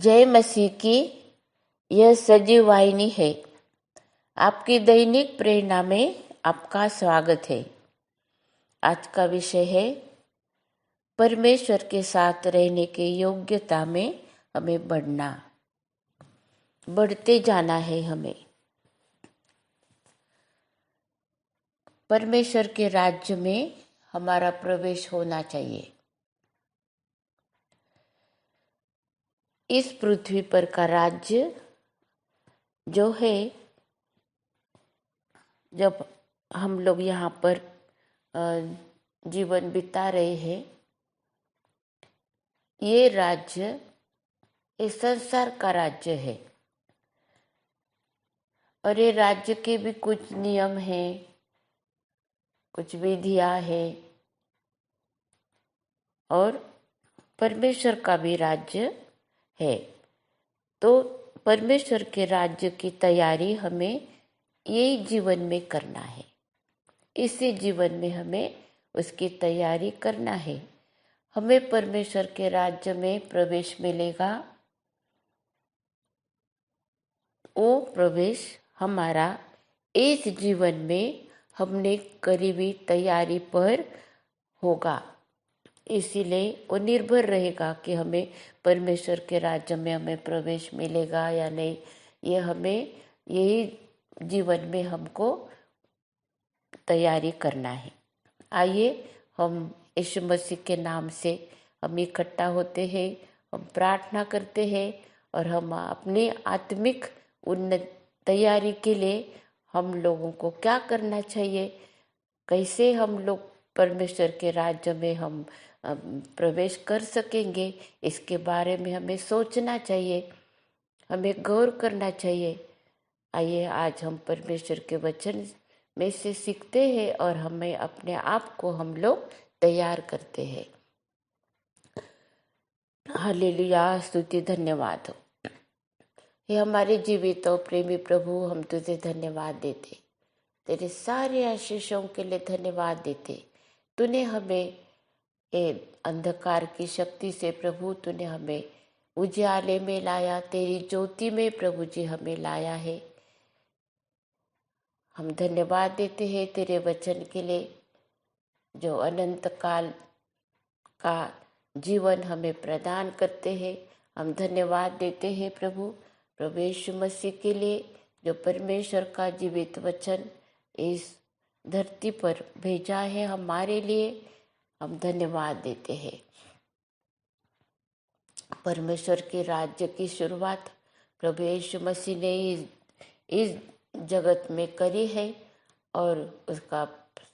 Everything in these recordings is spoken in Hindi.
जय मसीह की यह सजीव वाहिनी है। आपकी दैनिक प्रेरणा में आपका स्वागत है। आज का विषय है परमेश्वर के साथ रहने की योग्यता में हमें बढ़ते जाना है। हमें परमेश्वर के राज्य में हमारा प्रवेश होना चाहिए। इस पृथ्वी पर का राज्य जो है, जब हम लोग यहाँ पर जीवन बिता रहे हैं, ये राज्य इस संसार का राज्य है और ये राज्य के भी कुछ नियम हैं, कुछ विधियां हैं और परमेश्वर का भी राज्य है। तो परमेश्वर के राज्य की तैयारी हमें यही जीवन में करना है। इसी जीवन में हमें उसकी तैयारी करना है। हमें परमेश्वर के राज्य में प्रवेश मिलेगा। वो प्रवेश हमारा इस जीवन में हमने करीबी तैयारी पर होगा। इसीलिए वो निर्भर रहेगा कि हमें परमेश्वर के राज्य में हमें प्रवेश मिलेगा या नहीं। ये हमें यही जीवन में हमको तैयारी करना है। आइए हम यीशु मसीह के नाम से हम इकट्ठा होते हैं, हम प्रार्थना करते हैं और हम अपनी आत्मिक उन्नत तैयारी के लिए हम लोगों को क्या करना चाहिए, कैसे हम लोग परमेश्वर के राज्य में हम प्रवेश कर सकेंगे, इसके बारे में हमें सोचना चाहिए, हमें गौर करना चाहिए। आइए आज हम परमेश्वर के वचन में से सीखते हैं और हमें अपने आप को हम लोग तैयार करते हैं। हालेलुया, स्तुति धन्यवाद हो। हे हमारे जीवित और प्रेमी प्रभु, हम तुझे धन्यवाद देते, तेरे सारे आशीषों के लिए धन्यवाद देते। तूने हमें अंधकार की शक्ति से प्रभु, तूने हमें उजियाले में लाया, तेरी ज्योति में प्रभु जी हमें लाया है। हम धन्यवाद देते हैं तेरे वचन के लिए, जो अनंत काल का जीवन हमें प्रदान करते हैं। हम धन्यवाद देते हैं प्रभु यीशु मसीह के लिए, जो परमेश्वर का जीवित वचन इस धरती पर भेजा है हमारे लिए। हम धन्यवाद देते हैं। परमेश्वर के राज्य की शुरुआत प्रभु यीशु मसीह ने इस जगत में करी है और उसका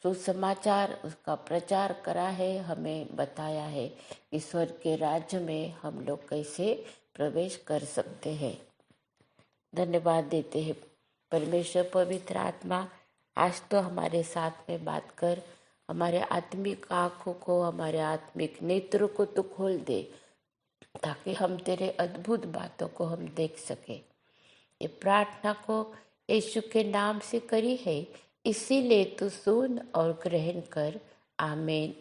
सुसमाचार, उसका प्रचार करा है, हमें बताया है ईश्वर के राज्य में हम लोग कैसे प्रवेश कर सकते हैं। धन्यवाद देते हैं परमेश्वर पवित्र आत्मा, आज तो हमारे साथ में बात कर, हमारे आत्मिक आँखों को, हमारे आत्मिक नेत्रों को तो खोल दे, ताकि हम तेरे अद्भुत बातों को हम देख सके। ये प्रार्थना को यीशु के नाम से करी है, इसीलिए तू सुन और ग्रहण कर। आमीन।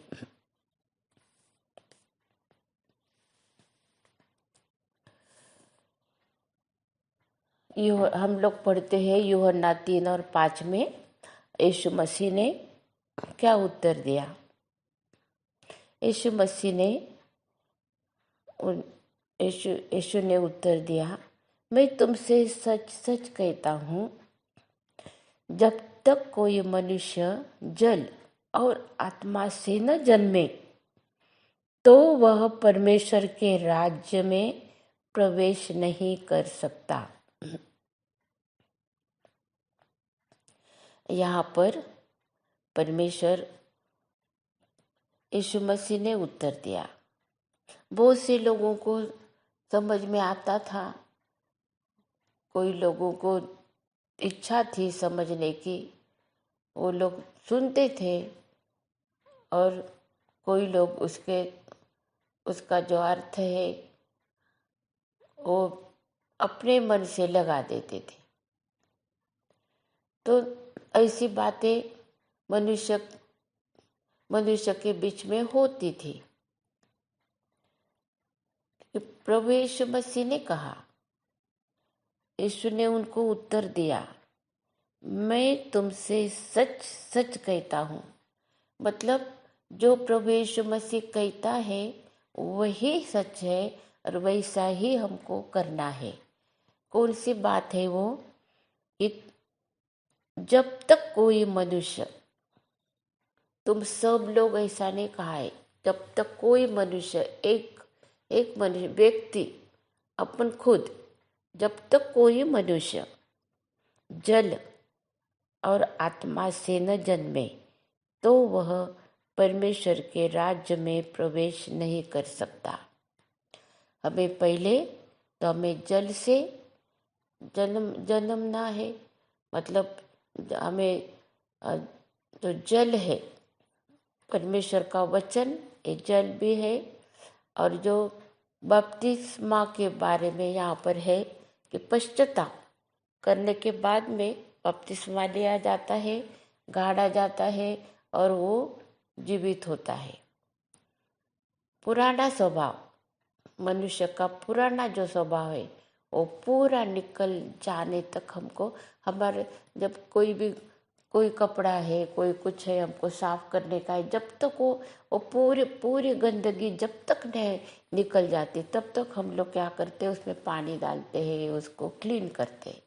हम लोग पढ़ते हैं यूहन्ना 3 और 5 में यीशु मसीह ने क्या उत्तर दिया। यीशु मसीह ने यीशु ने उत्तर दिया, मैं तुमसे सच सच कहता हूँ, जब तक कोई मनुष्य जल और आत्मा से न जन्मे तो वह परमेश्वर के राज्य में प्रवेश नहीं कर सकता। यहाँ पर परमेश्वर यीशु मसीह ने उत्तर दिया। बहुत से लोगों को समझ में आता था, कोई लोगों को इच्छा थी समझने की, वो लोग सुनते थे और कोई लोग उसका जो अर्थ है वो अपने मन से लगा देते थे। तो ऐसी बातें मनुष्य के बीच में होती थी। कि प्रभु यीशु मसीह ने कहा, यीशु ने उनको उत्तर दिया, मैं तुमसे सच सच कहता हूँ। मतलब जो प्रभु यीशु मसीह कहता है वही सच है और वैसा ही हमको करना है। कौन सी बात है वो? कि जब तक कोई मनुष्य, तुम सब लोग ऐसा नहीं कहा है, जब तक कोई मनुष्य एक मनुष्य व्यक्ति अपन खुद, जब तक कोई मनुष्य जल और आत्मा से न जन्मे तो वह परमेश्वर के राज्य में प्रवेश नहीं कर सकता। हमें पहले तो हमें जल से जन्मना है। मतलब हमें जो जल है, परमेश्वर का वचन ये जल भी है। और जो बपतिस्मा के बारे में यहाँ पर है कि पश्चाताप करने के बाद में बपतिस्मा लिया जाता है, गाड़ा जाता है और वो जीवित होता है। पुराना स्वभाव, मनुष्य का पुराना जो स्वभाव है वो पूरा निकल जाने तक हमको, हमारे जब कोई कपड़ा है, कोई कुछ है, हमको साफ करने का है, जब तक वो पूरी गंदगी जब तक नहीं निकल जाती तब तक हम लोग क्या करते हैं, उसमें पानी डालते हैं, उसको क्लीन करते हैं।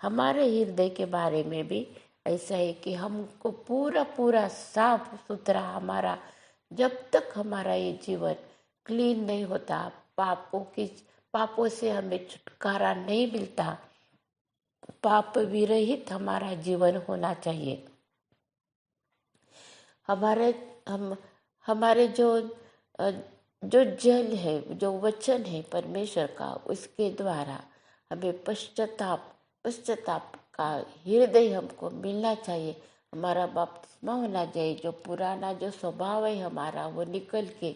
हमारे हृदय के बारे में भी ऐसा है कि हमको पूरा साफ सुथरा, हमारा जब तक हमारा ये जीवन क्लीन नहीं होता, पापों से हमें छुटकारा नहीं मिलता, पाप विरहित हमारा जीवन होना चाहिए। हमारे जो जल है, जो वचन है परमेश्वर का, उसके द्वारा हमें पश्चाताप का हृदय हमको मिलना चाहिए। हमारा बपतिस्मा होना चाहिए। जो पुराना जो स्वभाव है हमारा वो निकल के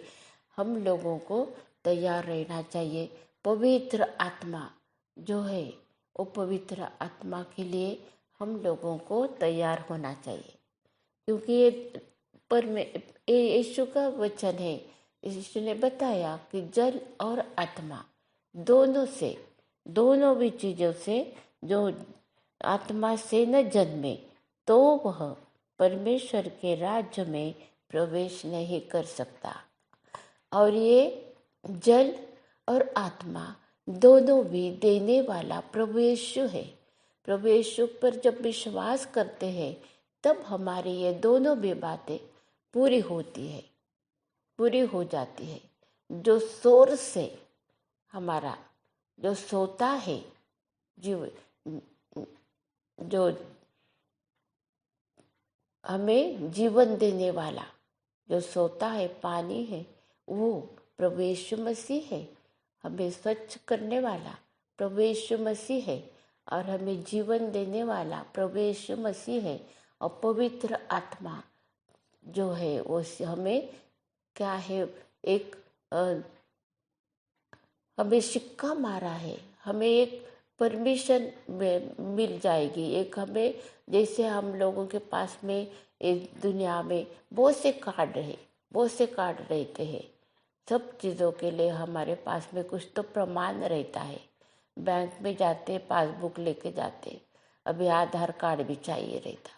हम लोगों को तैयार रहना चाहिए। पवित्र आत्मा जो है वो पवित्र आत्मा के लिए हम लोगों को तैयार होना चाहिए, क्योंकि ये यीशु का वचन है। यीशु ने बताया कि जल और आत्मा दोनों भी चीजों से जो आत्मा से न जन्मे तो वह परमेश्वर के राज्य में प्रवेश नहीं कर सकता। और ये जल और आत्मा दोनों भी देने वाला प्रभु यीशु है। प्रभु यीशु पर जब विश्वास करते हैं तब हमारी ये दोनों भी बातें पूरी हो जाती है। जो सोर्स से हमारा जो सोता है, जो हमें जीवन देने वाला जो सोता है, पानी है, वो प्रभु यीशु मसीह है। हमें स्वच्छ करने वाला प्रभु यीशु मसीह है और हमें जीवन देने वाला प्रभु यीशु मसीह है। और पवित्र आत्मा जो है वो हमें क्या है, हमें सिक्का मारा है, हमें एक परमिशन मिल जाएगी। एक हमें, जैसे हम लोगों के पास में इस दुनिया में बहुत से कार्ड रहते हैं, सब चीज़ों के लिए हमारे पास में कुछ तो प्रमाण रहता है। बैंक में जाते पासबुक लेके जाते, अभी आधार कार्ड भी चाहिए रहता,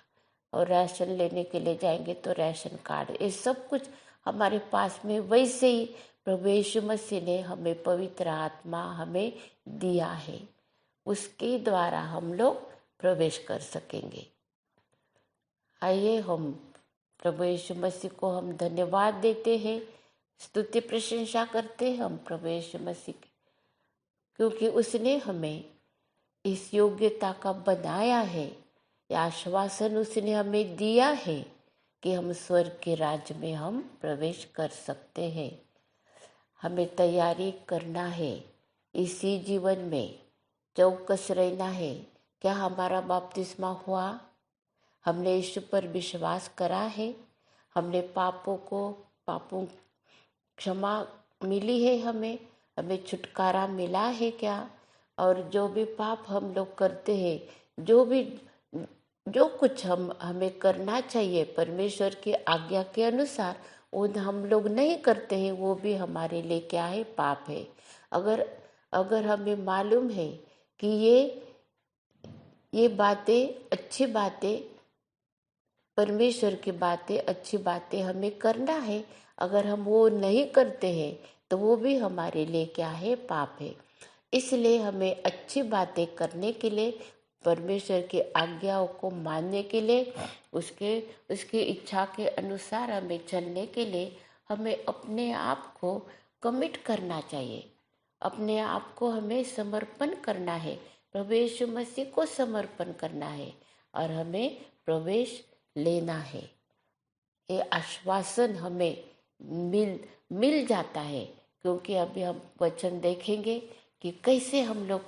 और राशन लेने के लिए जाएंगे तो राशन कार्ड, ये सब कुछ हमारे पास में। वैसे ही प्रभु यीशु मसीह ने हमें पवित्र आत्मा हमें दिया है, उसके द्वारा हम लोग प्रवेश कर सकेंगे। आइए हम प्रभु यीशु मसीह को हम धन्यवाद देते हैं, स्तुति प्रशंसा करते हैं हम प्रभु यीशु मसीह की, क्योंकि उसने हमें इस योग्यता का बनाया है। यह आश्वासन उसने हमें दिया है कि हम स्वर्ग के राज्य में हम प्रवेश कर सकते हैं। हमें तैयारी करना है, इसी जीवन में चौकस रहना है। क्या हमारा बपतिस्मा हुआ? हमने यीशु पर विश्वास करा है? हमने पापों क्षमा मिली है? हमें छुटकारा मिला है क्या? और जो भी पाप हम लोग करते हैं, जो कुछ हमें करना चाहिए परमेश्वर की आज्ञा के अनुसार, वो हम लोग नहीं करते हैं, वो भी हमारे लिए क्या है, पाप है। अगर अगर हमें मालूम है कि ये बातें अच्छी बातें, परमेश्वर की बातें, अच्छी बातें हमें करना है, अगर हम वो नहीं करते हैं तो वो भी हमारे लिए क्या है, पाप है। इसलिए हमें अच्छी बातें करने के लिए, परमेश्वर की आज्ञाओं को मानने के लिए, उसकी इच्छा के अनुसार हमें चलने के लिए हमें अपने आप को कमिट करना चाहिए। अपने आप को हमें समर्पण करना है, प्रभु यीशु मसीह को समर्पण करना है और हमें प्रवेश लेना है। ये आश्वासन हमें मिल मिल जाता है, क्योंकि अभी हम वचन देखेंगे कि कैसे हम लोग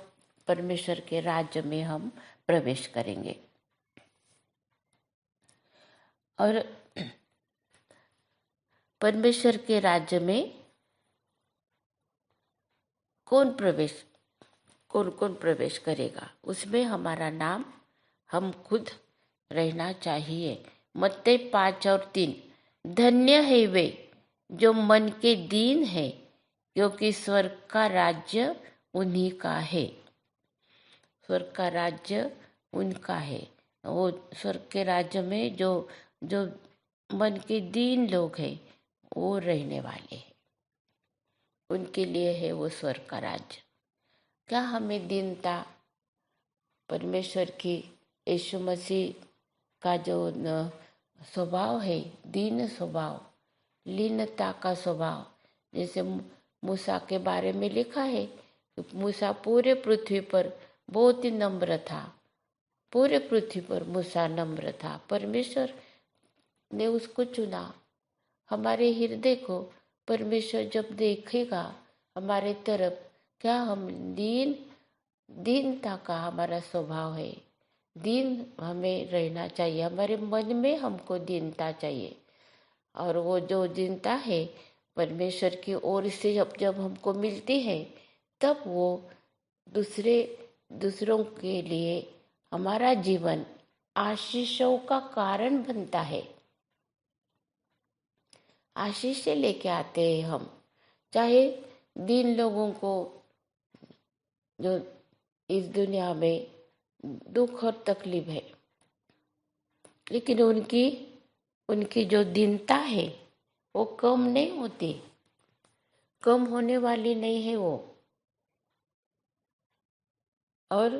परमेश्वर के राज्य में हम प्रवेश करेंगे। और परमेश्वर के राज्य में कौन कौन प्रवेश करेगा, उसमें हमारा नाम हम खुद रहना चाहिए। मत्ती 5:3, धन्य है वे जो मन के दीन है, क्योंकि स्वर्ग का राज्य उन्हीं का है। स्वर्ग का राज्य उनका है। वो स्वर्ग के राज्य में जो जो मन के दीन लोग हैं वो रहने वाले हैं, उनके लिए है वो स्वर्ग का राज्य। क्या हमें दीनता, परमेश्वर की, यीशु मसीह का जो स्वभाव है, दीन स्वभाव, लीनता का स्वभाव, जैसे मूसा के बारे में लिखा है, मूसा पूरे पृथ्वी पर बहुत ही नम्र था। पूरे पृथ्वी पर मूसा नम्र था। परमेश्वर ने उसको चुना। हमारे हृदय को परमेश्वर जब देखेगा हमारे तरफ, क्या हम दीनता का हमारा स्वभाव है, दीन हमें रहना चाहिए। हमारे मन में हमको दीनता चाहिए, और वो जो दीनता है परमेश्वर की ओर से जब हमको मिलती है, तब वो दूसरों के लिए हमारा जीवन आशीषों का कारण बनता है। आशीष लेके आते हैं हम, चाहे दीन लोगों को जो इस दुनिया में दुख और तकलीफ है, लेकिन उनकी जो दीनता है वो कम नहीं होती, कम होने वाली नहीं है वो। और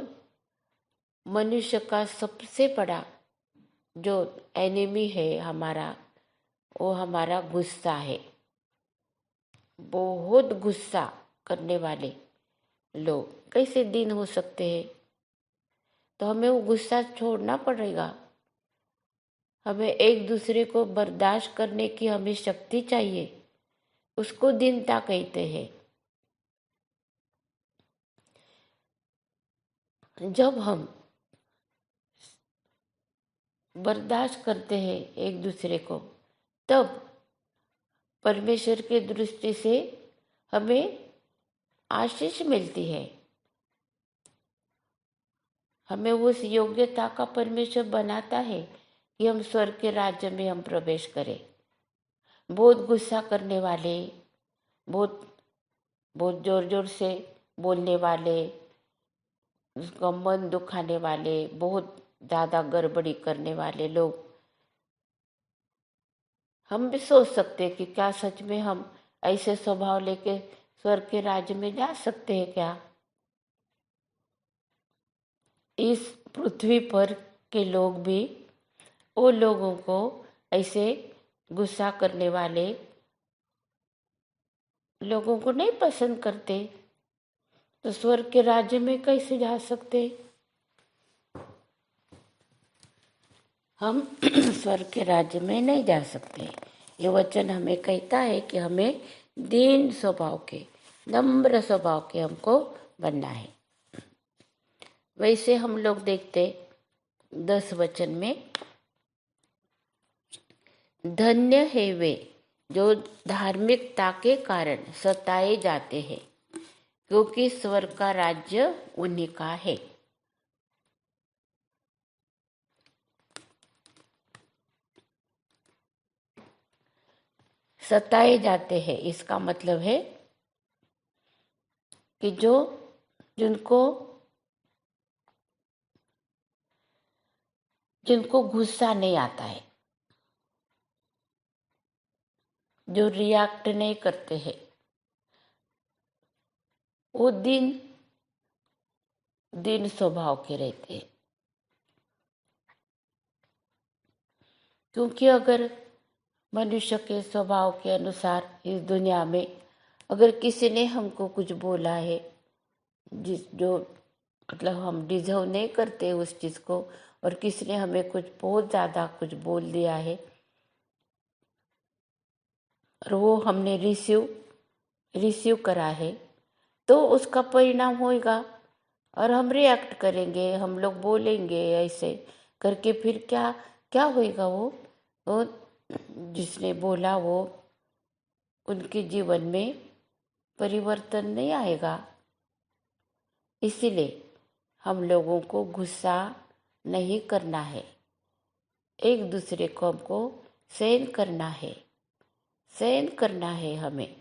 मनुष्य का सबसे बड़ा जो एनिमी है हमारा, वो हमारा गुस्सा है। बहुत गुस्सा करने वाले लोग कैसे दीन हो सकते हैं? तो हमें वो गुस्सा छोड़ना पड़ेगा। हमें एक दूसरे को बर्दाश्त करने की हमें शक्ति चाहिए, उसको दीनता कहते हैं। जब हम बर्दाश्त करते हैं एक दूसरे को, तब परमेश्वर की दृष्टि से हमें आशीष मिलती है। हमें उस योग्यता का परमेश्वर बनाता है कि हम स्वर्ग के राज्य में हम प्रवेश करें। बहुत गुस्सा करने वाले, बहुत बहुत जोर जोर से बोलने वाले, उसका मन दुखाने वाले, बहुत ज़्यादा गड़बड़ी करने वाले लोग, हम भी सोच सकते हैं कि क्या सच में हम ऐसे स्वभाव लेके स्वर्ग के राज्य में जा सकते हैं क्या? इस पृथ्वी पर के लोग भी वो लोगों को ऐसे गुस्सा करने वाले लोगों को नहीं पसंद करते, तो स्वर्ग के राज्य में कैसे जा सकते? हम स्वर्ग के राज्य में नहीं जा सकते। ये वचन हमें कहता है कि हमें दीन स्वभाव के, नम्र स्वभाव के हमको बनना है। वैसे हम लोग देखते 10 वचन में, धन्य है वे जो धार्मिकता के कारण सताए जाते हैं, क्योंकि स्वर्ग का राज्य उन्हीं का है। सताए जाते हैं। इसका मतलब है कि जिनको गुस्सा नहीं आता है, जो रिएक्ट नहीं करते हैं, वो दिन स्वभाव के रहते हैं। क्योंकि अगर मनुष्य के स्वभाव के अनुसार इस दुनिया में अगर किसी ने हमको कुछ बोला है जो मतलब हम डिजर्व नहीं करते उस चीज को, और किसी ने हमें कुछ बहुत ज्यादा कुछ बोल दिया है और वो हमने रिसीव करा है, तो उसका परिणाम होगा और हम रिएक्ट करेंगे, हम लोग बोलेंगे ऐसे करके। फिर क्या क्या होगा, वो जिसने बोला वो उनके जीवन में परिवर्तन नहीं आएगा। इसीलिए हम लोगों को गुस्सा नहीं करना है, एक दूसरे को हमको सहन करना है हमें,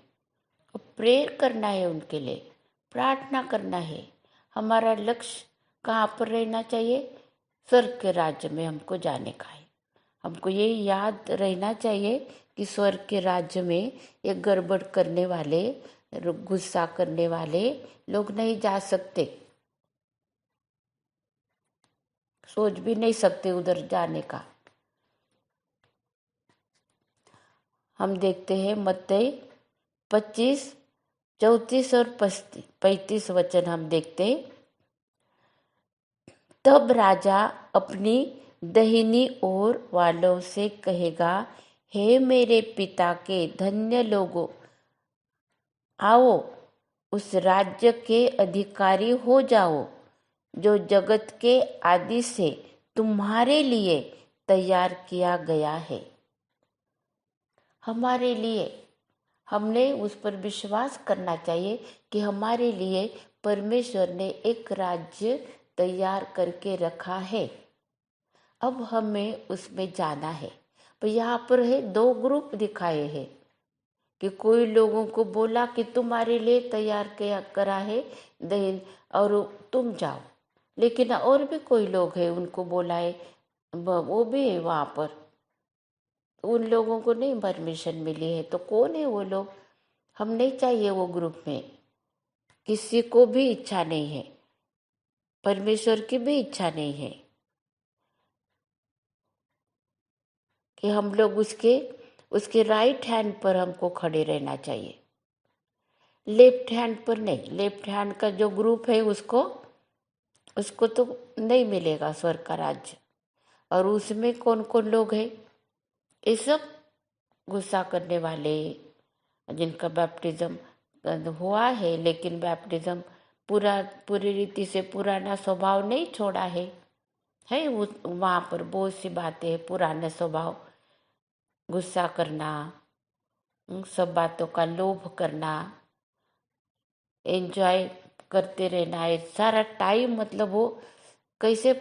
प्रेयर करना है, उनके लिए प्रार्थना करना है। हमारा लक्ष्य कहाँ पर रहना चाहिए? स्वर्ग के राज्य में हमको जाने का है। हमको ये याद रहना चाहिए कि स्वर्ग के राज्य में ये गड़बड़ करने वाले, गुस्सा करने वाले लोग नहीं जा सकते, सोच भी नहीं सकते उधर जाने का। हम देखते हैं मत्ती 25, 34 और 35 वचन हम देखते। तब राजा अपनी दाहिनी ओर वालों से कहेगा, हे मेरे पिता के धन्य लोगों, आओ उस राज्य के अधिकारी हो जाओ जो जगत के आदि से तुम्हारे लिए तैयार किया गया है। हमारे लिए हमने उस पर विश्वास करना चाहिए कि हमारे लिए परमेश्वर ने एक राज्य तैयार करके रखा है। अब हमें उसमें जाना है। तो यहाँ पर है 2 ग्रुप दिखाए हैं कि कोई लोगों को बोला कि तुम्हारे लिए तैयार किया करा है दहेन और तुम जाओ, लेकिन और भी कोई लोग हैं उनको बोला है, वो भी है वहाँ पर, उन लोगों को नहीं परमिशन मिली है। तो कौन है वो लोग? हम नहीं चाहिए वो ग्रुप में। किसी को भी इच्छा नहीं है, परमेश्वर की भी इच्छा नहीं है कि हम लोग उसके राइट हैंड पर हमको खड़े रहना चाहिए, लेफ्ट हैंड पर नहीं। लेफ्ट हैंड का जो ग्रुप है उसको तो नहीं मिलेगा स्वर्ग का राज्य। और उसमें कौन कौन लोग हैं? ये सब गुस्सा करने वाले, जिनका बैप्टिज्म हुआ है लेकिन बैप्टिज्म पूरी रीति से पुराना स्वभाव नहीं छोड़ा है वो। वहाँ पर बहुत सी बातें, पुराना स्वभाव, गुस्सा करना, सब बातों का लोभ करना, एंजॉय करते रहना है सारा टाइम। मतलब वो कैसे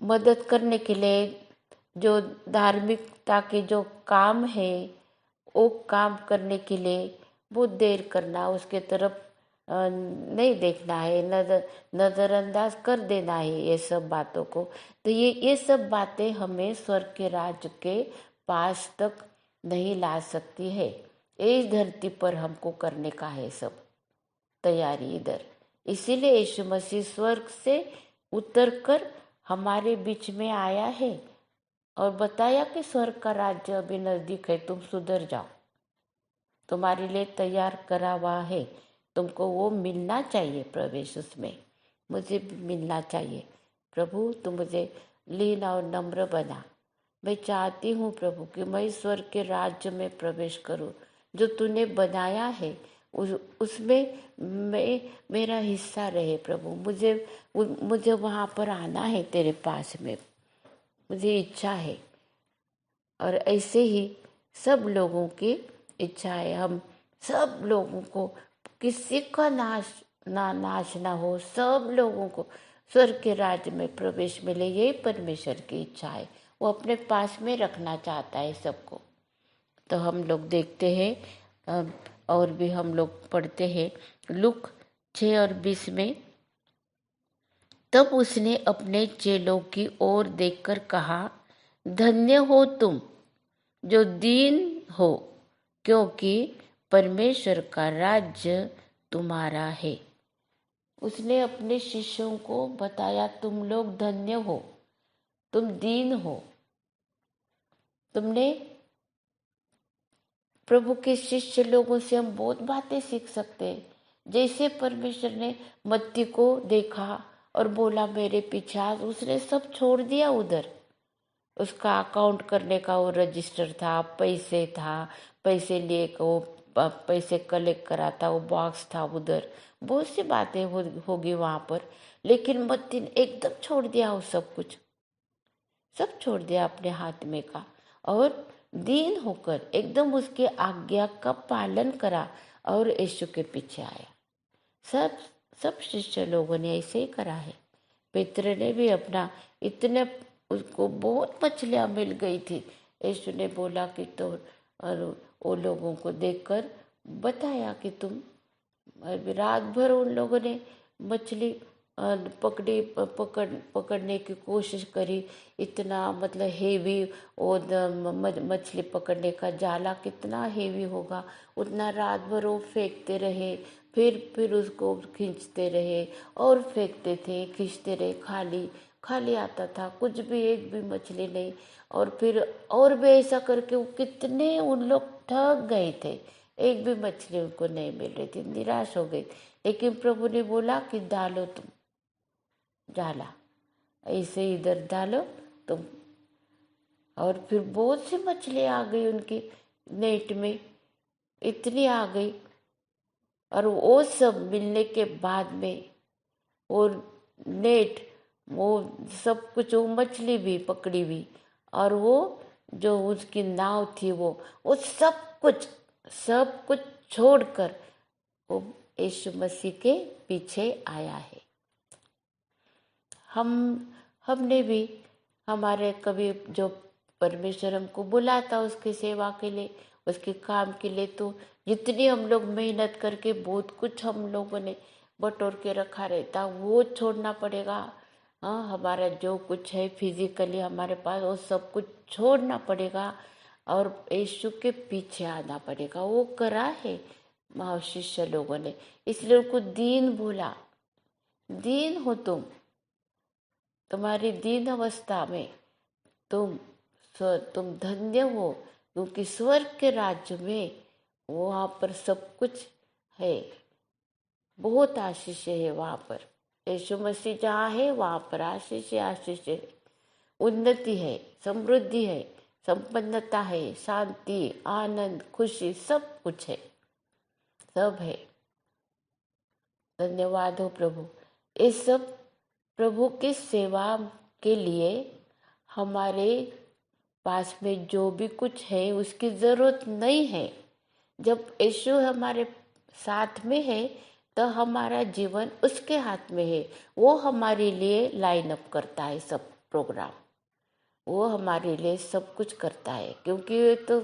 मदद करने के लिए जो धार्मिकता के जो काम है वो काम करने के लिए बहुत देर करना, उसके तरफ नहीं देखना है, नजरअंदाज कर देना है ये सब बातों को। तो ये सब बातें हमें स्वर्ग के राज्य के पास तक नहीं ला सकती है। इस धरती पर हमको करने का है सब तैयारी इधर। इसीलिए यीशु मसीह स्वर्ग से उतरकर हमारे बीच में आया है और बताया कि स्वर्ग का राज्य अभी नजदीक है, तुम सुधर जाओ, तुम्हारे लिए तैयार करा हुआ है, तुमको वो मिलना चाहिए प्रवेश उसमें। मुझे भी मिलना चाहिए प्रभु, तुम मुझे लीन और नम्र बना। मैं चाहती हूँ प्रभु कि मैं स्वर्ग के राज्य में प्रवेश करूँ जो तूने बनाया है, उसमें मेरा हिस्सा रहे प्रभु। मुझे वहाँ पर आना है तेरे पास में, मुझे इच्छा है। और ऐसे ही सब लोगों की इच्छा है, हम सब लोगों को, किसी का नाश ना हो, सब लोगों को स्वर्ग के राज्य में प्रवेश मिले, यही परमेश्वर की इच्छा है। वो अपने पास में रखना चाहता है सबको। तो हम लोग देखते हैं और भी हम लोग पढ़ते हैं लूक 6:20 में, तब उसने अपने चेलों की ओर देखकर कहा, धन्य हो तुम जो दीन हो, क्योंकि परमेश्वर का राज्य तुम्हारा है। उसने अपने शिष्यों को बताया, तुम लोग धन्य हो, तुम दीन हो। तुमने प्रभु के शिष्य लोगों से हम बहुत बातें सीख सकते हैं। जैसे परमेश्वर ने मत्ती को देखा और बोला मेरे पीछे आ, उसने सब छोड़ दिया उधर। उसका अकाउंट करने का वो रजिस्टर था, पैसे था, पैसे लिए वो पैसे कलेक्ट करा था, वो बॉक्स था उधर, बहुत सी बातें होगी वहाँ पर। लेकिन मत्ती ने एकदम छोड़ दिया, वो सब छोड़ दिया अपने हाथ में का, और दीन होकर एकदम उसके आज्ञा का पालन करा और यीशु के पीछे आया। सब सब शिष्य लोगों ने ऐसे ही करा है। पेत्र ने भी अपना इतने, उसको बहुत मछलियाँ मिल गई थी। यीशु ने बोला कि तो, और वो लोगों को देखकर बताया कि तुम, रात भर उन लोगों ने मछली पकड़ने की कोशिश करी। इतना मतलब हेवी, वो मछली पकड़ने का जाला कितना हेवी होगा, उतना रात भर वो फेंकते रहे, फिर उसको खींचते रहे और फेंकते थे, खींचते रहे, खाली खाली आता था, कुछ भी एक भी मछली नहीं। और फिर और भी ऐसा करके वो कितने उन लोग थक गए थे, एक भी मछली उनको नहीं मिल रही थी, निराश हो गई। लेकिन प्रभु ने बोला कि डालो तुम जाला, ऐसे इधर डालो तुम। और फिर बहुत सी मछली आ गई उनकी नेट में, इतनी आ गई। और वो सब मिलने के बाद में वो नेट, वो सब कुछ, वो मछली भी पकड़ी हुई, और वो जो उसकी नाव थी वो सब कुछ छोड़कर वो यीशु मसीह के पीछे आया है। हमने भी हमारे कभी जो परमेश्वर हमको बुलाता उसकी सेवा के लिए, उसके काम के लिए, तो जितनी हम लोग मेहनत करके बहुत कुछ हम लोगों ने बटोर के रखा रहता, वो छोड़ना पड़ेगा। हाँ, हमारा जो कुछ है फिजिकली हमारे पास, वो सब कुछ छोड़ना पड़ेगा और यीशु के पीछे आना पड़ेगा। वो करा है शिष्य लोगों ने, इसलिए उनको दीन बोला। दीन हो तुम्हारी दीन अवस्था में तुम धन्य हो, क्योंकि स्वर्ग के राज्य में वहाँ पर सब कुछ है, बहुत आशीष है वहाँ पर। यीशु मसीह जहाँ है वहाँ पर आशीष है, उन्नति है, समृद्धि है, संपन्नता है, शांति, आनंद, खुशी, सब कुछ है, सब है। धन्यवाद हो प्रभु। ये सब प्रभु की सेवा के लिए हमारे पास में जो भी कुछ है उसकी जरूरत नहीं है। जब यीशु हमारे साथ में है तो हमारा जीवन उसके हाथ में है। वो हमारे लिए लाइन अप करता है सब प्रोग्राम, वो हमारे लिए सब कुछ करता है, क्योंकि ये तो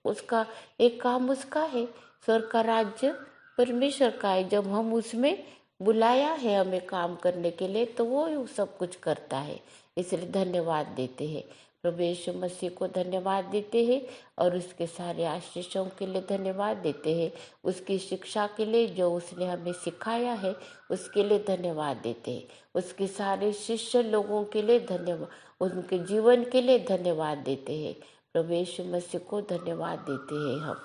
उसका एक काम उसका है। स्वर्ग का राज्य परमेश्वर का है। जब हम उसमें बुलाया है हमें काम करने के लिए, तो वो सब कुछ करता है। इसलिए धन्यवाद देते हैं, प्रभु यीशु मसीह को धन्यवाद देते हैं और उसके सारे आशीषों के लिए धन्यवाद देते हैं। उसकी शिक्षा के लिए जो उसने हमें सिखाया है उसके लिए धन्यवाद देते हैं। उसके सारे शिष्य लोगों के लिए धन्यवाद, उनके जीवन के लिए धन्यवाद देते हैं। प्रभु यीशु मसीह को धन्यवाद देते हैं हम।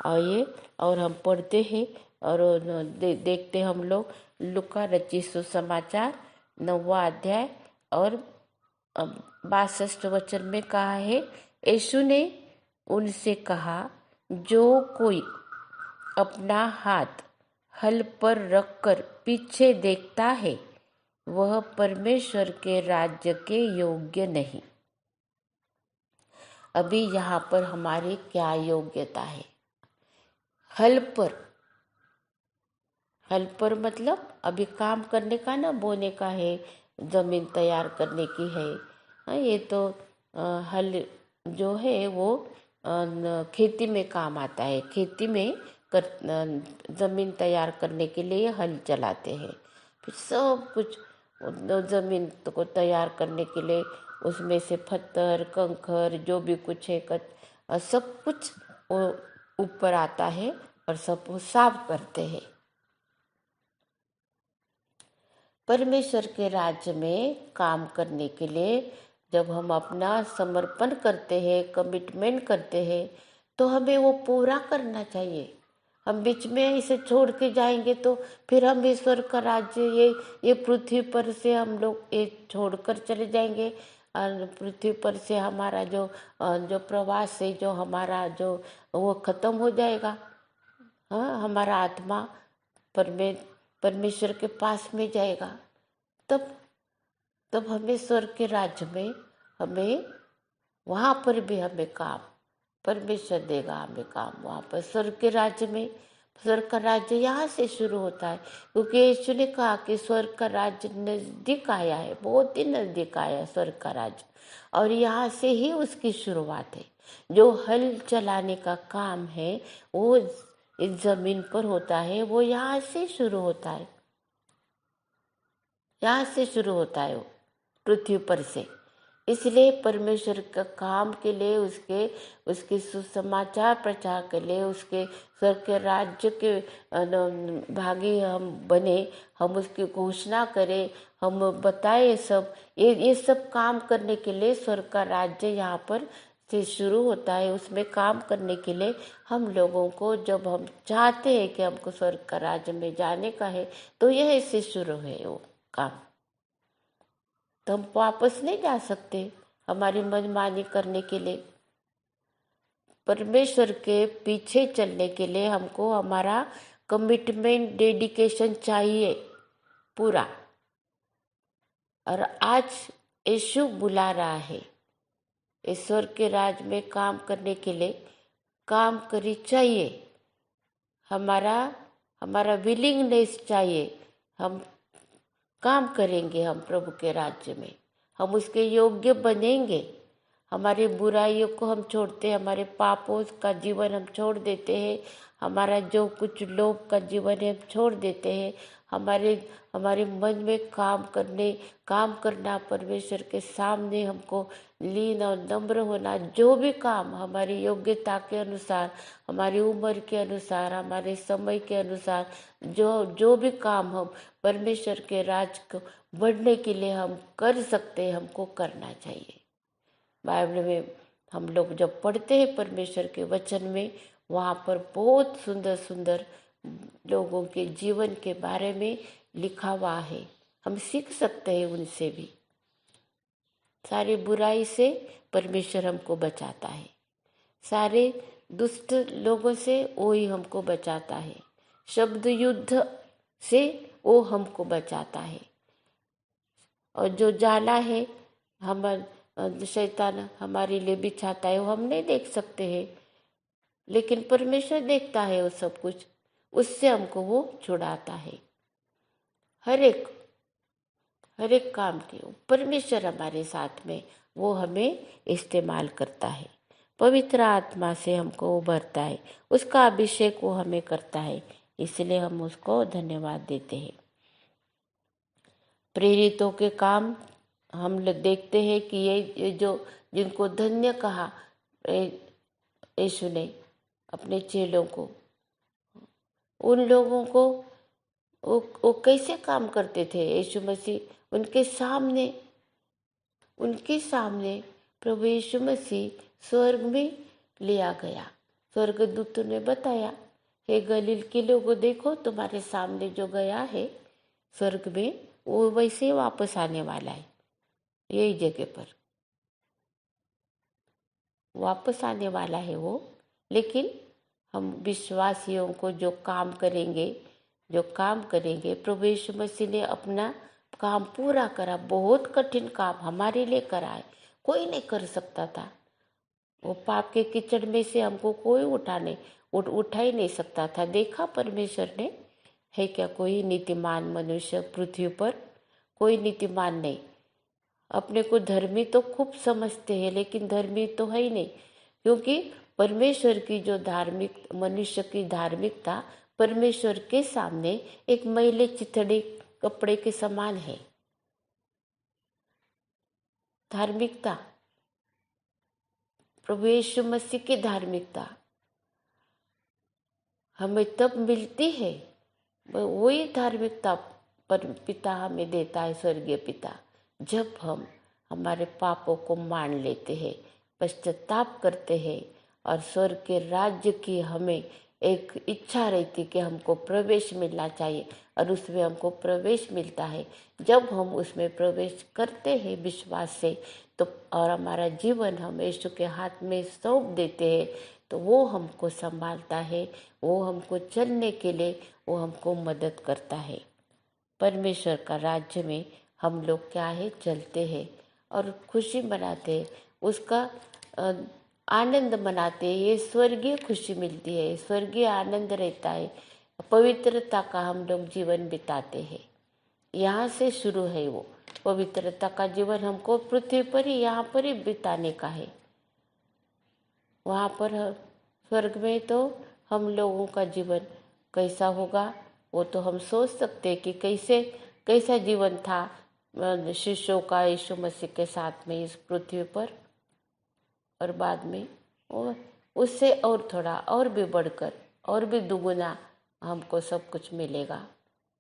आइए और हम पढ़ते हैं और देखते हम लोग लूका रचित सुसमाचार 9वां अध्याय और 62 वचन में कहा है, यीशु ने उनसे कहा, जो कोई अपना हाथ हल पर रखकर पीछे देखता है वह परमेश्वर के राज्य के योग्य नहीं। अभी यहाँ पर हमारी क्या योग्यता है? हल पर मतलब अभी काम करने का ना, बोने का है, जमीन तैयार करने की है। ये तो हल जो है वो खेती में काम आता है। खेती में ज़मीन तैयार करने के लिए हल चलाते हैं। फिर सब कुछ ज़मीन को तैयार करने के लिए उसमें से पत्थर कंकड़ जो भी कुछ है सब कुछ वो ऊपर आता है और सब वो साफ करते हैं। परमेश्वर के राज्य में काम करने के लिए जब हम अपना समर्पण करते हैं, कमिटमेंट करते हैं, तो हमें वो पूरा करना चाहिए। हम बीच में इसे छोड़ के जाएंगे तो फिर हम ईश्वर का राज्य ये पृथ्वी पर से हम लोग ये छोड़कर चले जाएंगे और पृथ्वी पर से हमारा जो प्रवास है, जो हमारा जो वो खत्म हो जाएगा। हाँ, हमारा आत्मा परमेश्वर के पास में जाएगा। तब तब हमें स्वर्ग के राज्य में हमें वहाँ पर भी हमें काम परमेश्वर देगा, हमें काम वहाँ पर स्वर्ग के राज्य में। स्वर्ग का राज्य यहाँ से शुरू होता है, क्योंकि यीशु ने कहा कि स्वर्ग का राज्य नजदीक आया है, बहुत ही नजदीक आया है स्वर्ग का राज्य, और यहाँ से ही उसकी शुरुआत है। जो हल चलाने का काम है वो इस जमीन पर होता है, वो यहाँ से शुरू होता है, यहाँ से शुरू होता है वो पृथ्वी पर से। इसलिए परमेश्वर का काम के लिए उसके सुसमाचार प्रचार के लिए उसके स्वर्ग के राज्य के भागी हम बने, हम उसकी घोषणा करें, हम बताएं सब ये सब काम करने के लिए स्वर्ग का राज्य यहाँ पर से शुरू होता है। उसमें काम करने के लिए हम लोगों को जब हम चाहते हैं कि हमको स्वर्ग का राज्य में जाने का है तो यह से शुरू है वो काम। तो हम वापस नहीं जा सकते हमारी मनमानी करने के लिए। परमेश्वर के पीछे चलने के लिए हमको हमारा कमिटमेंट डेडिकेशन चाहिए पूरा। और आज यीशु बुला रहा है ईश्वर के राज में काम करने के लिए, काम करी चाहिए, हमारा विलिंगनेस चाहिए। हम काम करेंगे, हम प्रभु के राज्य में हम उसके योग्य बनेंगे। हमारी बुराइयों को हम छोड़ते हैं, हमारे पापों का जीवन हम छोड़ देते हैं, हमारा जो कुछ लोभ का जीवन है हम छोड़ देते हैं। हमारे मन में काम करना, परमेश्वर के सामने हमको लीन और नम्र होना, जो भी काम हमारी योग्यता के अनुसार, हमारी उम्र के अनुसार, हमारे समय के अनुसार जो भी काम हम परमेश्वर के राज को बढ़ने के लिए हम कर सकते हैं, हमको करना चाहिए। बाइबल में हम लोग जब पढ़ते हैं परमेश्वर के वचन में, वहाँ पर बहुत सुंदर सुंदर लोगों के जीवन के बारे में लिखा हुआ है। हम सीख सकते हैं उनसे भी। सारी बुराई से परमेश्वर हमको बचाता है, सारे दुष्ट लोगों से वो ही हमको बचाता है, शब्द युद्ध से वो हमको बचाता है। और जो जाला है शैतान हमारे लिए बिछाता है वो हम नहीं देख सकते हैं, लेकिन परमेश्वर देखता है वो सब कुछ, उससे हमको वो छुड़ाता है। हर एक काम के परमेश्वर हमारे साथ में वो हमें इस्तेमाल करता है। पवित्र आत्मा से हमको उभरता है, उसका अभिषेक वो हमें करता है, इसलिए हम उसको धन्यवाद देते हैं। प्रेरितों के काम हम लोग देखते हैं कि ये जो जिनको धन्य कहा यीशु ने अपने चेलों को, उन लोगों को वो कैसे काम करते थे। यीशु मसीह उनके सामने प्रभु यीशु मसीह स्वर्ग में लिया गया। स्वर्गदूतों ने बताया, हे गलील के लोगों, देखो तुम्हारे सामने जो गया है स्वर्ग में, वो वैसे वापस आने वाला है, यही जगह पर वापस आने वाला है वो। लेकिन हम विश्वासियों को जो काम करेंगे, प्रभु यीशु मसीह ने अपना काम पूरा करा। बहुत कठिन काम हमारे लिए करा है, कोई नहीं कर सकता था। वो पाप के कीचड़ में से हमको कोई उठा ही नहीं सकता था। देखा परमेश्वर ने, है क्या कोई नीतिमान मनुष्य पृथ्वी पर? कोई नीतिमान नहीं। अपने को धर्मी तो खूब समझते हैं, लेकिन धर्मी तो है ही नहीं, क्योंकि परमेश्वर की जो धार्मिक मनुष्य की धार्मिकता परमेश्वर के सामने एक मैले चिथड़े कपड़े के समान है। धार्मिकता, प्रभु यीशु मसीह की धार्मिकता हमें तब मिलती है, वही धार्मिकता पर पिता हमें देता है, स्वर्गीय पिता, जब हम हमारे पापों को मान लेते हैं, पश्चाताप करते हैं और स्वर्ग के राज्य की हमें एक इच्छा रहती कि हमको प्रवेश मिलना चाहिए और उसमें हमको प्रवेश मिलता है। जब हम उसमें प्रवेश करते हैं विश्वास से तो और हमारा जीवन हम यीशु के हाथ में सौंप देते हैं तो वो हमको संभालता है, वो हमको चलने के लिए वो हमको मदद करता है। परमेश्वर का राज्य में हम लोग क्या है, चलते हैं और खुशी मनाते हैं, उसका आनंद मनाते हैं। ये स्वर्गीय खुशी मिलती है, स्वर्गीय आनंद रहता है, पवित्रता का हम लोग जीवन बिताते हैं। यहाँ से शुरू है वो पवित्रता का जीवन, हमको पृथ्वी पर ही यहाँ पर ही बिताने का है। वहाँ पर स्वर्ग में तो हम लोगों का जीवन कैसा होगा वो तो हम सोच सकते हैं कि कैसा जीवन था शिष्यों का यीशु मसीह के साथ में इस पृथ्वी पर, और बाद में और उससे और थोड़ा और भी बढ़कर और भी दुगुना हमको सब कुछ मिलेगा,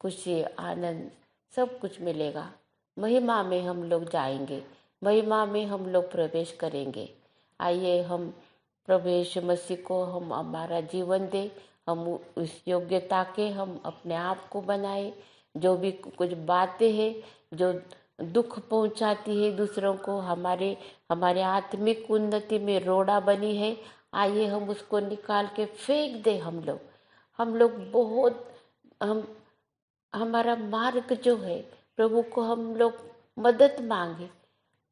खुशी आनंद सब कुछ मिलेगा। महिमा में हम लोग जाएंगे, महिमा में हम लोग प्रवेश करेंगे। आइए हम प्रभु यीशु मसीह को हम हमारा जीवन दे, हम उस योग्यता के हम अपने आप को बनाए। जो भी कुछ बातें हैं जो दुख पहुंचाती है दूसरों को, हमारे आत्मिक उन्नति में रोड़ा बनी है, आइए हम उसको निकाल के फेंक दे। हम लोग बहुत हमारा मार्ग जो है प्रभु को हम लोग मदद मांगे,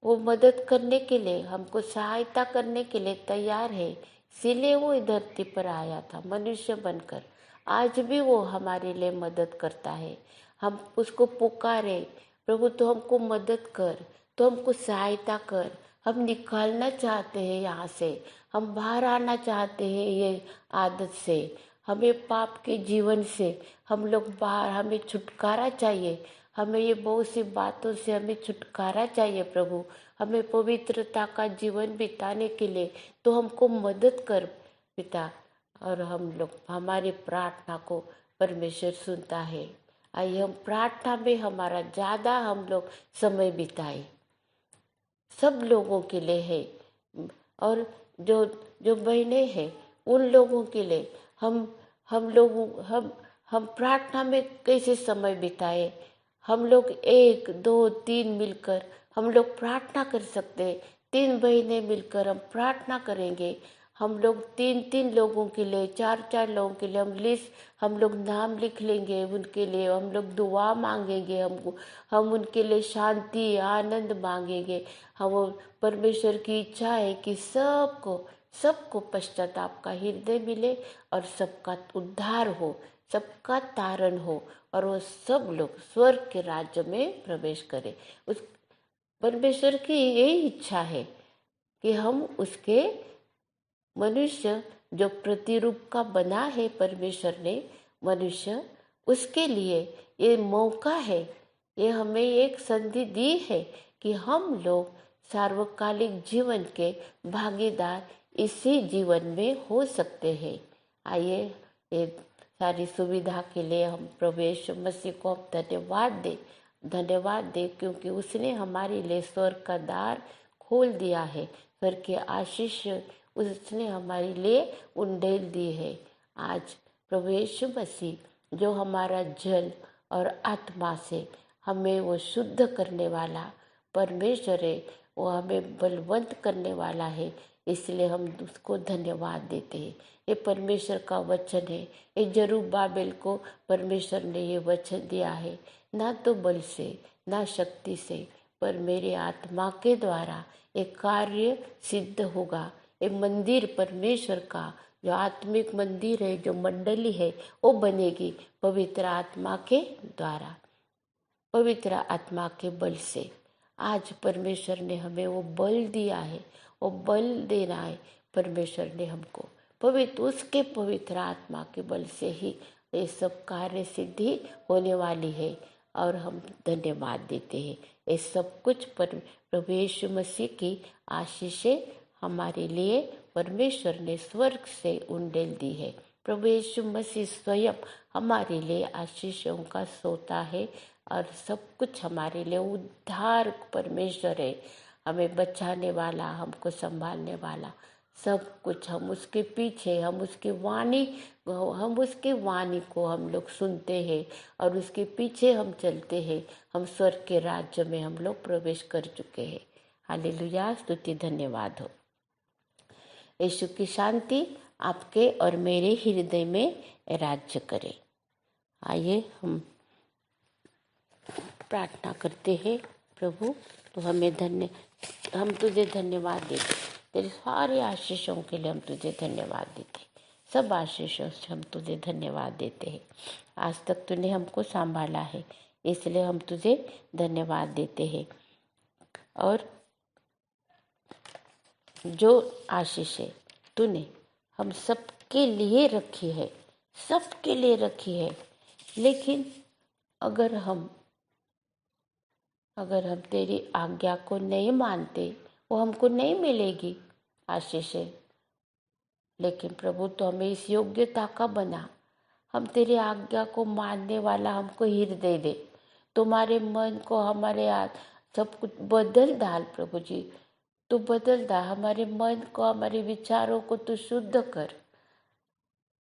वो मदद करने के लिए हमको सहायता करने के लिए तैयार है। इसीलिए वो धरती पर आया था मनुष्य बनकर, आज भी वो हमारे लिए मदद करता है। हम उसको पुकारे, प्रभु तो हमको मदद कर, तो हमको सहायता कर, हम निकालना चाहते हैं यहाँ से, हम बाहर आना चाहते हैं ये आदत से, हमें पाप के जीवन से हम लोग बाहर, हमें छुटकारा चाहिए, हमें ये बहुत सी बातों से हमें छुटकारा चाहिए प्रभु, हमें पवित्रता का जीवन बिताने के लिए तो हमको मदद कर पिता। और हम लोग हमारी प्रार्थना को परमेश्वर सुनता है। आइए हम प्रार्थना में हमारा ज़्यादा हम लोग समय बिताए, सब लोगों के लिए है, और जो जो बहनें हैं उन लोगों के लिए हम प्रार्थना में कैसे समय बिताए। हम लोग 1 2 3 मिलकर हम लोग प्रार्थना कर सकते हैं, 3 बहनें मिलकर हम प्रार्थना करेंगे। हम लोग 3 लोगों के लिए 4 लोगों के लिए हम लोग नाम लिख लेंगे, उनके लिए हम लोग दुआ मांगेंगे, हम उनके लिए शांति आनंद मांगेंगे। हम परमेश्वर की इच्छा है कि सबको पश्चाताप का हृदय मिले और सबका उद्धार हो, सबका तारण हो और वो सब लोग स्वर्ग के राज्य में प्रवेश करें। उस परमेश्वर की यही इच्छा है कि हम उसके मनुष्य जो प्रतिरूप का बना है परमेश्वर ने मनुष्य, उसके लिए ये मौका है, ये हमें एक संधि दी है कि हम लोग सार्वकालिक जीवन के भागीदार इसी जीवन में हो सकते हैं। आइए ये सारी सुविधा के लिए हम प्रभु यीशु मसीह को धन्यवाद दे क्योंकि उसने हमारे लिए स्वर्ग का द्वार खोल दिया है, स्वर्ग के आशीष उसने हमारे लिए उंडेल दी है। आज प्रभु यीशु मसीह जो हमारा जल और आत्मा से हमें वो शुद्ध करने वाला परमेश्वर है, वो हमें बलवंत करने वाला है, इसलिए हम उसको धन्यवाद देते हैं। ये परमेश्वर का वचन है, ये जरुब्बाबेल को परमेश्वर ने ये वचन दिया है, ना तो बल से ना शक्ति से पर मेरे आत्मा के द्वारा एक कार्य सिद्ध होगा। ये मंदिर परमेश्वर का जो आत्मिक मंदिर है, जो मंडली है, वो बनेगी पवित्र आत्मा के द्वारा, पवित्र आत्मा के बल से। आज परमेश्वर ने हमें वो बल दिया है, वो बल देना है, परमेश्वर ने हमको पवित्र, उसके पवित्र आत्मा के बल से ही ये सब कार्य सिद्धि होने वाली है। और हम धन्यवाद देते हैं। ये सब कुछ प्रभु यीशु मसीह की आशीषें हमारे लिए परमेश्वर ने स्वर्ग से उंडेल दी है। प्रभु यीशु मसीह स्वयं हमारे लिए आशीषों का सोता है और सब कुछ हमारे लिए उद्धार परमेश्वर है। हमें बचाने वाला, हमको संभालने वाला, सब कुछ हम उसके पीछे, हम उसकी वाणी को हम लोग सुनते हैं और उसके पीछे हम चलते हैं। हम स्वर्ग के राज्य में हम लोग प्रवेश कर चुके हैं। हालेलुया, स्तुति धन्यवाद हो। यीशु की शांति आपके और मेरे हृदय में राज्य करे। आइए हम प्रार्थना करते हैं। प्रभु, तो हम तुझे धन्यवाद देते, तेरे सारे आशीषों के लिए हम तुझे धन्यवाद देते, सब आशीषों से हम तुझे धन्यवाद देते हैं। आज तक तूने हमको संभाला है, इसलिए हम तुझे धन्यवाद देते हैं। और जो आशीषें तूने हम सबके लिए रखी है, सबके लिए रखी है, लेकिन अगर हम तेरी आज्ञा को नहीं मानते, वो हमको नहीं मिलेगी आशीषें। लेकिन प्रभु, तो हमें इस योग्यता का बना, हम तेरी आज्ञा को मानने वाला हमको हृदय दे। तुम्हारे मन को, हमारे सब कुछ बदल डाल प्रभु जी, तू बदल डाल हमारे मन को, हमारे विचारों को तू शुद्ध कर,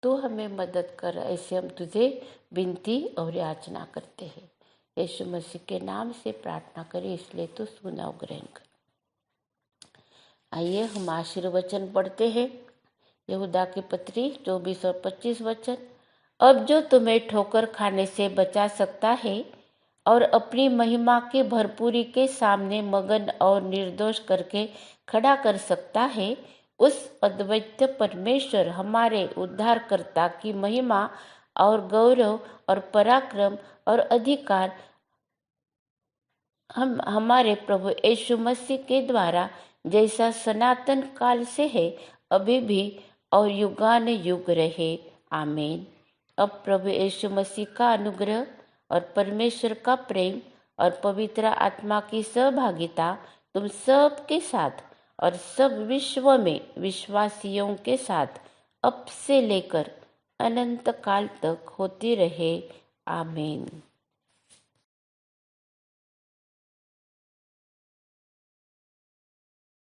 तू हमें मदद कर। ऐसे हम तुझे विनती और याचना करते हैं। यीशु मसीह के नाम से प्रार्थना करें, इसलिए तो सुना और ग्रहण कर। आइए हम आशीर्वचन पढ़ते हैं। यहूदा की पत्री 24 और 25 वचन। अब जो तुम्हें ठोकर खाने से बचा सकता है और अपनी महिमा की भरपूरी के सामने मगन और निर्दोष करके खड़ा कर सकता है, उस अद्वैत परमेश्वर हमारे उद्धारकर्ता की महिमा और गौरव और पराक्रम और अधिकार हम हमारे प्रभु यीशु मसीह के द्वारा जैसा सनातन काल से है, अभी भी और युगान युग रहे। आमीन। अब प्रभु यीशु मसीह का अनुग्रह और परमेश्वर का प्रेम और पवित्र आत्मा की सहभागिता तुम सब के साथ और सब विश्व में विश्वासियों के साथ अब से लेकर अनंत काल तक होती रहे। आमीन।